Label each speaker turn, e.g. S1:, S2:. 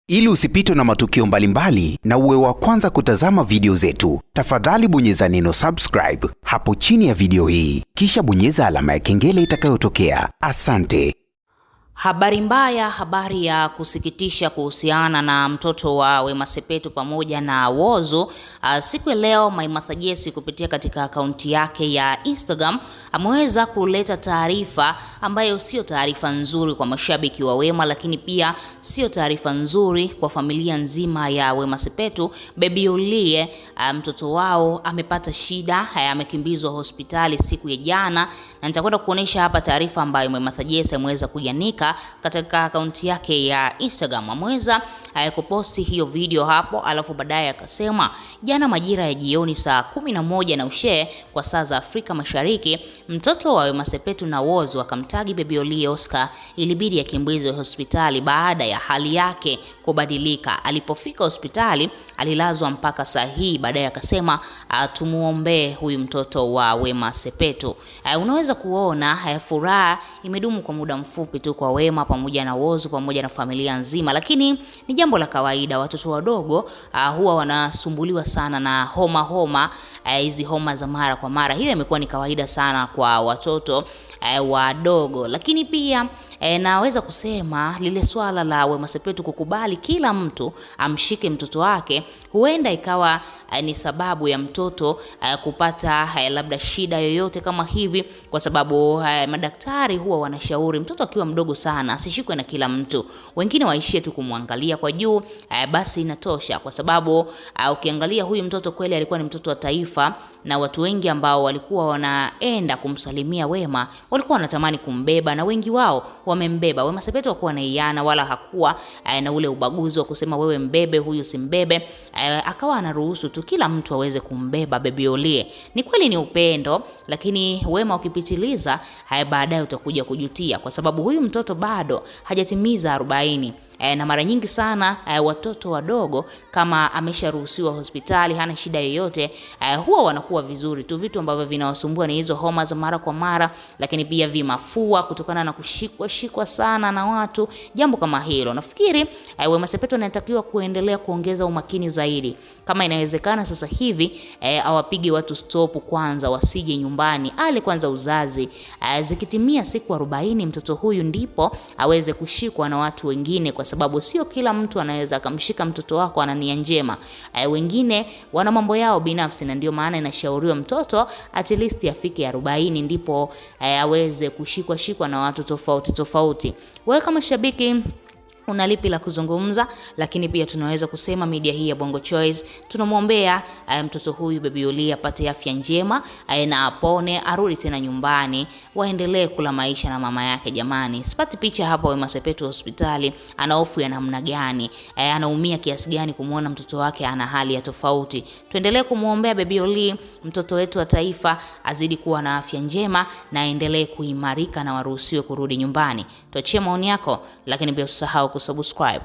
S1: Ili usipitwe na matukio mbalimbali na uwe wa kwanza kutazama video zetu, tafadhali bonyeza neno subscribe hapo chini ya video hii, kisha bonyeza alama ya kengele itakayotokea. Asante.
S2: Habari mbaya, habari ya kusikitisha kuhusiana na mtoto wa Wema Sepetu pamoja na Whozu. Siku ya leo Maimartha Jesse kupitia katika akaunti yake ya Instagram ameweza kuleta taarifa ambayo sio taarifa nzuri kwa mashabiki wa Wema, lakini pia sio taarifa nzuri kwa familia nzima ya Wema Sepetu. Baby Olie, mtoto wao amepata shida, amekimbizwa hospitali siku ya jana, na nitakwenda kuonesha hapa taarifa ambayo Maimartha Jesse ameweza kuianika katika akaunti yake ya Instagram. Ameweza kuposti hiyo video hapo, alafu baadaye akasema jana majira ya jioni saa 11 na ushe kwa saa za Afrika Mashariki, mtoto wa Wema Sepetu na Whozu akamtagi Baby Olie Oscar, ilibidi akimbizwe hospitali baada ya hali yake kubadilika. Alipofika hospitali alilazwa mpaka saa hii. Baadaye akasema tumuombe huyu mtoto wa Wema Sepetu. Unaweza kuona furaha imedumu kwa muda mfupi tu kwa Wema pamoja na Whozu pamoja na familia nzima, lakini ni jambo la kawaida. Watoto wadogo huwa wanasumbuliwa sana na homa hizi homa za mara kwa mara. Hiyo imekuwa ni kawaida sana kwa watoto wadogo, lakini pia naweza kusema lile swala la Wema Sepetu kukubali kila mtu amshike mtoto wake huenda ikawa ni sababu ya mtoto kupata labda shida yoyote kama hivi, kwa sababu madaktari huwa wanashauri mtoto akiwa mdogo sana asishikwe na kila mtu, wengine waishie tu kumwangalia kwa juu, basi inatosha. Kwa sababu ukiangalia huyu mtoto kweli alikuwa ni mtoto wa taifa, na watu wengi ambao walikuwa wanaenda kumsalimia Wema walikuwa wanatamani kumbeba, na wengi wao wamembeba. Wema Sepetu hakuwa na iana wala hakuwa na ule ubaguzi wa kusema wewe mbebe huyu simbebe, akawa anaruhusu tu kila mtu aweze kumbeba Baby Olie. Ni kweli ni upendo, lakini Wema ukipitiliza baadaye utakuja kujutia, kwa sababu huyu mtoto bado hajatimiza 40. Na mara nyingi sana watoto wadogo kama amesharuhusiwa hospitali, hana shida yoyote, huwa wanakuwa vizuri tu. Vitu ambavyo vinawasumbua ni hizo homa za mara kwa mara, lakini pia vimafua kutokana na kushikwa sana na watu, jambo kama hilo. Nafikiri Wema Sepetu anatakiwa kuendelea kuongeza umakini zaidi. Kama inawezekana sasa hivi awapige watu stop kwanza, wasije nyumbani, ale kwanza uzazi. Zikitimia siku 40 mtoto huyu ndipo aweze kushikwa na watu wengine, kwa sababu sio kila mtu anaweza akamshika mtoto wako ana nia njema. Wengine wana mambo yao binafsi, na ndio maana inashauriwa mtoto at least afike 40 ndipo aweze kushikwa na watu tofauti. Wewe kama shabiki una lipi la kuzungumza? Lakini pia tunaweza kusema media hii ya Bongo Choice tunamwombea mtoto huyu Baby Olie apate afya njema na apone, arudi tena nyumbani, waendelee kula maisha na mama yake. Jamani, sipati picha hapa Wema Sepetu hospitali, ana hofu ya namna gani, anaumia kiasi gani kumuona mtoto wake ana hali ya tofauti. Tuendelee kumuombea Baby Olie, mtoto wetu wa taifa, azidi kuwa na afya njema na aendelee kuimarika na waruhusiwe kurudi nyumbani. Tuachie maoni yako, lakini pia usisahau kusubscribe.